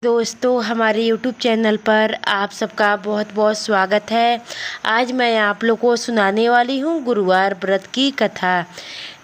दोस्तों, हमारे YouTube channel पर आप सबका बहुत बहुत स्वागत है। आज मैं आप लोगों को सुनाने वाली हूँ गुरुवार व्रत की कथा।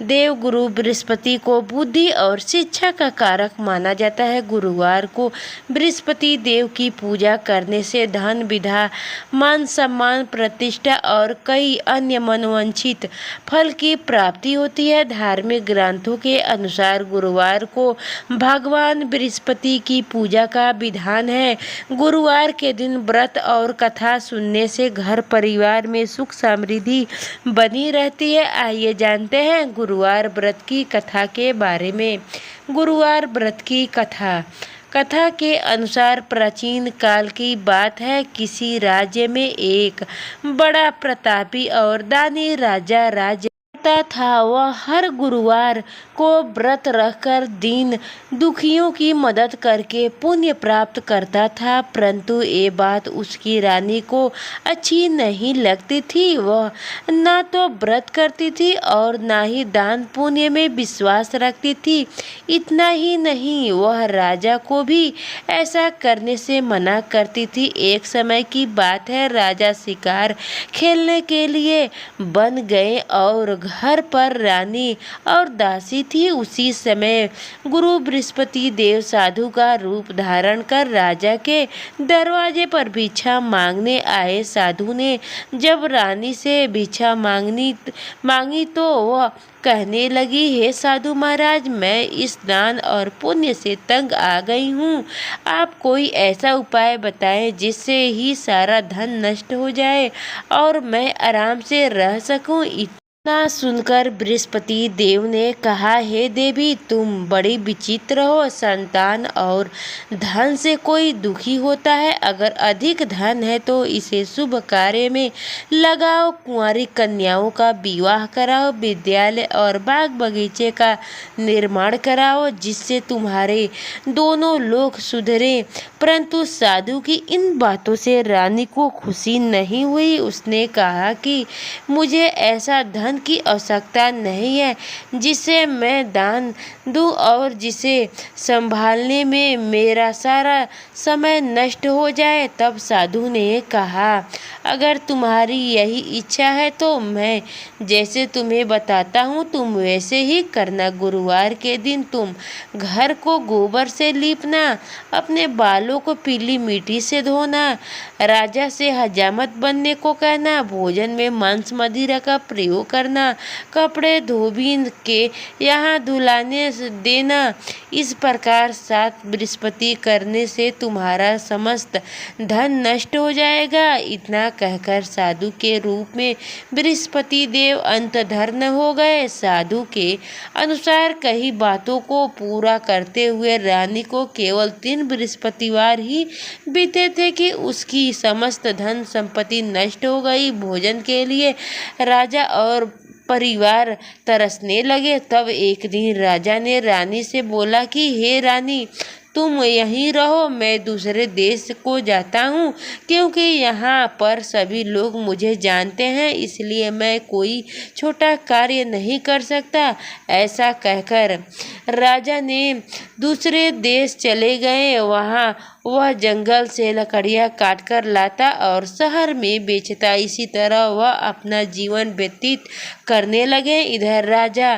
देव गुरु बृहस्पति को बुद्धि और शिक्षा का कारक माना जाता है। गुरुवार को बृहस्पति देव की पूजा करने से धन, विद्या, मान सम्मान, प्रतिष्ठा और कई अन्य मनोवांछित फल की प्राप्ति होती है। धार्मिक ग्रंथों के अनुसार गुरुवार को भगवान बृहस्पति की पूजा का विधान है। गुरुवार के दिन व्रत और कथा सुनने से घर परिवार में सुख समृद्धि बनी रहती है। आइए जानते हैं गुरुवार व्रत की कथा के बारे में। गुरुवार व्रत की कथा के अनुसार प्राचीन काल की बात है। किसी राज्य में एक बड़ा प्रतापी और दानी राजा राज्य था। वह हर गुरुवार को व्रत रखकर दीन दुखियों की मदद करके पुण्य प्राप्त करता था, परंतु ये बात उसकी रानी को अच्छी नहीं लगती थी। वह ना तो व्रत करती थी और ना ही दान पुण्य में विश्वास रखती थी। इतना ही नहीं, वह राजा को भी ऐसा करने से मना करती थी। एक समय की बात है, राजा शिकार खेलने के लिए बन गए और घर पर रानी और दासी थी। उसी समय गुरु बृहस्पति देव साधु का रूप धारण कर राजा के दरवाजे पर भिक्षा मांगने आए। साधु ने जब रानी से भिक्षा मांगी तो वह कहने लगी, हे साधु महाराज, मैं इस दान और पुण्य से तंग आ गई हूँ। आप कोई ऐसा उपाय बताएं जिससे ही सारा धन नष्ट हो जाए और मैं आराम से रह सकूं। इतना सुनकर बृहस्पति देव ने कहा, हे देवी, तुम बड़ी विचित्र हो। संतान और धन से कोई दुखी होता है। अगर अधिक धन है तो इसे शुभ कार्य में लगाओ, कुंवारी कन्याओं का विवाह कराओ, विद्यालय और बाग बगीचे का निर्माण कराओ, जिससे तुम्हारे दोनों लोग सुधरे। परंतु साधु की इन बातों से रानी को खुशी नहीं हुई। उसने कहा कि मुझे ऐसा धन की आवश्यकता नहीं है जिसे मैं दान दूं और जिसे संभालने में मेरा सारा समय नष्ट हो जाए। तब साधु ने कहा, अगर तुम्हारी यही इच्छा है तो मैं जैसे तुम्हें बताता हूँ तुम वैसे ही करना। गुरुवार के दिन तुम घर को गोबर से लीपना, अपने बालों को पीली मिट्टी से धोना, राजा से हजामत बनने को कहना, भोजन में मांस मदिरा का प्रयोग करना, कपड़े धोबी के यहाँ धुलाने देना। इस प्रकार 7 बृहस्पति करने से तुम्हारा समस्त धन नष्ट हो जाएगा। इतना कहकर साधु के रूप में बृहस्पति देव अंतर्धान हो गए। साधु के अनुसार कई बातों को पूरा करते हुए रानी को केवल 3 बृहस्पतिवार ही बीते थे कि उसकी समस्त धन संपत्ति नष्ट हो गई। भोजन के लिए राजा और परिवार तरसने लगे। तब एक दिन राजा ने रानी से बोला कि हे रानी, तुम यहीं रहो, मैं दूसरे देश को जाता हूँ, क्योंकि यहाँ पर सभी लोग मुझे जानते हैं, इसलिए मैं कोई छोटा कार्य नहीं कर सकता। ऐसा कहकर राजा ने दूसरे देश चले गए। वहाँ वह जंगल से लकड़ियाँ काटकर लाता और शहर में बेचता। इसी तरह वह अपना जीवन व्यतीत करने लगे। इधर राजा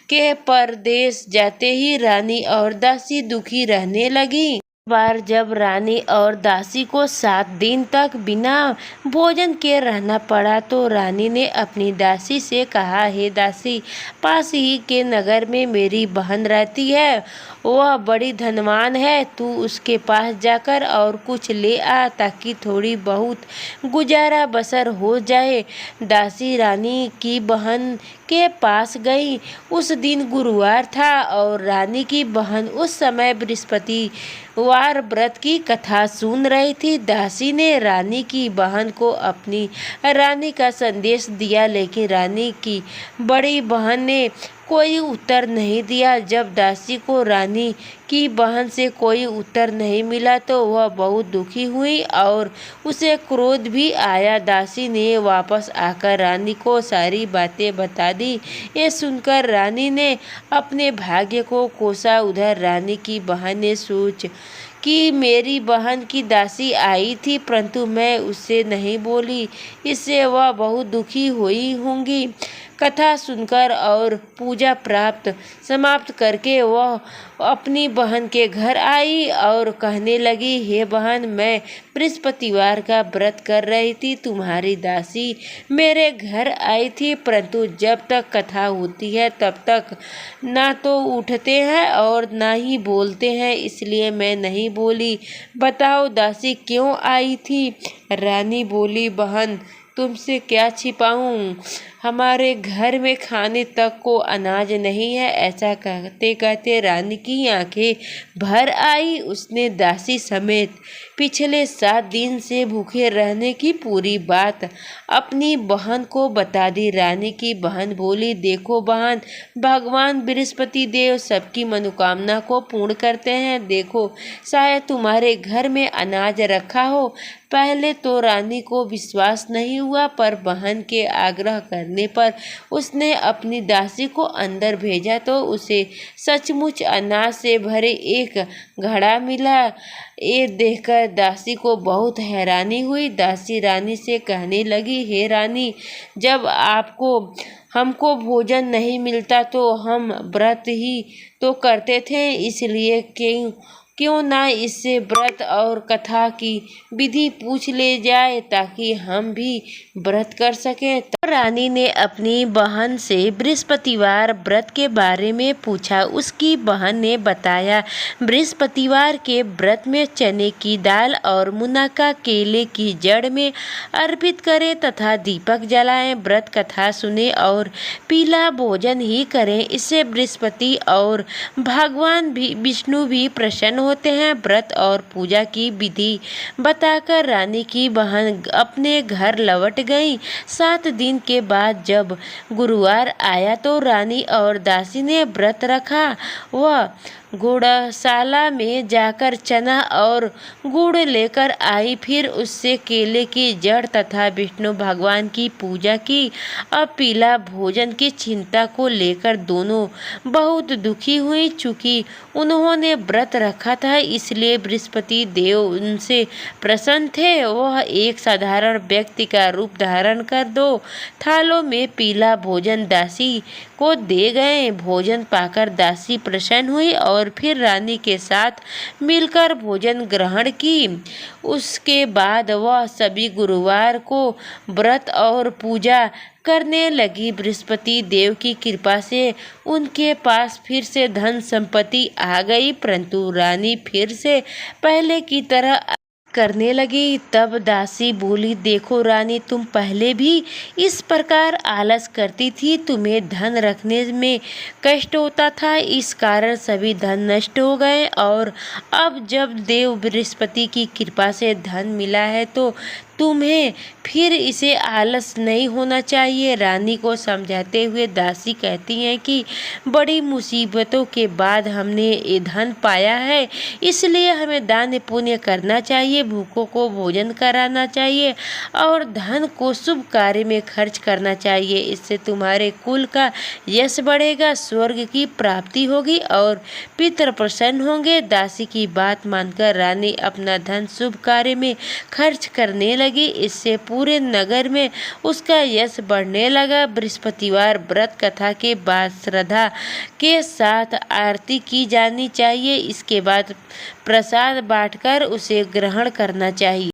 के परदेश जाते ही रानी और दासी दुखी रहने लगी। बार जब रानी और दासी को 7 दिन तक बिना भोजन के रहना पड़ा तो रानी ने अपनी दासी से कहा, हे दासी, पास ही के नगर में मेरी बहन रहती है, वह बड़ी धनवान है। तू उसके पास जाकर और कुछ ले आ ताकि थोड़ी बहुत गुजारा बसर हो जाए। दासी रानी की बहन के पास गई। उस दिन गुरुवार था और रानी की बहन उस समय बृहस्पतिवार व्रत की कथा सुन रही थी। दासी ने रानी की बहन को अपनी रानी का संदेश दिया, लेकिन रानी की बड़ी बहन ने कोई उत्तर नहीं दिया। जब दासी को रानी की बहन से कोई उत्तर नहीं मिला तो वह बहुत दुखी हुई और उसे क्रोध भी आया। दासी ने वापस आकर रानी को सारी बातें बता दी। ये सुनकर रानी ने अपने भाग्य को कोसा। उधर रानी की बहन ने सोच कि मेरी बहन की दासी आई थी, परंतु मैं उससे नहीं बोली। इससे वह बहुत दुखी हुई होंगी। कथा सुनकर और पूजा प्राप्त समाप्त करके वह अपनी बहन के घर आई और कहने लगी, हे बहन, मैं बृहस्पतिवार का व्रत कर रही थी। तुम्हारी दासी मेरे घर आई थी, परंतु जब तक कथा होती है तब तक ना तो उठते हैं और ना ही बोलते हैं, इसलिए मैं नहीं बोली। बताओ दासी क्यों आई थी? रानी बोली, बहन, तुमसे क्या छिपाऊं, हमारे घर में खाने तक को अनाज नहीं है। ऐसा कहते कहते रानी की आंखें भर आई। उसने दासी समेत पिछले 7 दिन से भूखे रहने की पूरी बात अपनी बहन को बता दी। रानी की बहन बोली, देखो बहन, भगवान बृहस्पति देव सबकी मनोकामना को पूर्ण करते हैं। देखो, शायद तुम्हारे घर में अनाज रखा हो। पहले तो रानी को विश्वास नहीं हुआ, पर बहन के आग्रह करने पर उसने अपनी दासी को अंदर भेजा तो उसे सचमुच अनाज से भरे एक घड़ा मिला। ये देखकर दासी को बहुत हैरानी हुई। दासी रानी से कहने लगी, हे रानी, जब हमको भोजन नहीं मिलता तो हम व्रत ही तो करते थे, इसलिए क्यों ना इससे व्रत और कथा की विधि पूछ ले जाए, ताकि हम भी व्रत कर सकें। तो रानी ने अपनी बहन से बृहस्पतिवार व्रत के बारे में पूछा। उसकी बहन ने बताया, बृहस्पतिवार के व्रत में चने की दाल और मुनक्का केले की जड़ में अर्पित करें तथा दीपक जलाएं, व्रत कथा सुने और पीला भोजन ही करें। इससे बृहस्पति और भगवान भी विष्णु भी प्रसन्न होते हैं। व्रत और पूजा की विधि बताकर रानी की बहन अपने घर लौट गई। 7 दिन के बाद जब गुरुवार आया तो रानी और दासी ने व्रत रखा। वह गौशाला में जाकर चना और गुड़ लेकर आई, फिर उससे केले की जड़ तथा विष्णु भगवान की पूजा की। अब पीला भोजन की चिंता को लेकर दोनों बहुत दुखी हुई। चूंकि उन्होंने व्रत रखा था, इसलिए बृहस्पति देव उनसे प्रसन्न थे। वह एक साधारण व्यक्ति का रूप धारण कर 2 थालों में पीला भोजन दासी को दे गए। भोजन पाकर दासी प्रसन्न हुई और फिर रानी के साथ मिलकर भोजन ग्रहण की। उसके बाद वह सभी गुरुवार को व्रत और पूजा करने लगी। बृहस्पति देव की कृपा से उनके पास फिर से धन संपत्ति आ गई, परंतु रानी फिर से पहले की तरह करने लगी। तब दासी बोली, देखो रानी, तुम पहले भी इस प्रकार आलस करती थी। तुम्हें धन रखने में कष्ट होता था, इस कारण सभी धन नष्ट हो गए, और अब जब देव बृहस्पति की कृपा से धन मिला है तो तुम्हें फिर इसे आलस नहीं होना चाहिए। रानी को समझाते हुए दासी कहती हैं कि बड़ी मुसीबतों के बाद हमने ये धन पाया है, इसलिए हमें दान पुण्य करना चाहिए, भूखों को भोजन कराना चाहिए और धन को शुभ कार्य में खर्च करना चाहिए। इससे तुम्हारे कुल का यश बढ़ेगा, स्वर्ग की प्राप्ति होगी और पितृ प्रसन्न होंगे। दासी की बात मानकर रानी अपना धन शुभ कार्य में खर्च करने लगी। इससे पूरे नगर में उसका यश बढ़ने लगा। बृहस्पतिवार व्रत कथा के बाद श्रद्धा के साथ आरती की जानी चाहिए। इसके बाद प्रसाद बांटकर उसे ग्रहण करना चाहिए।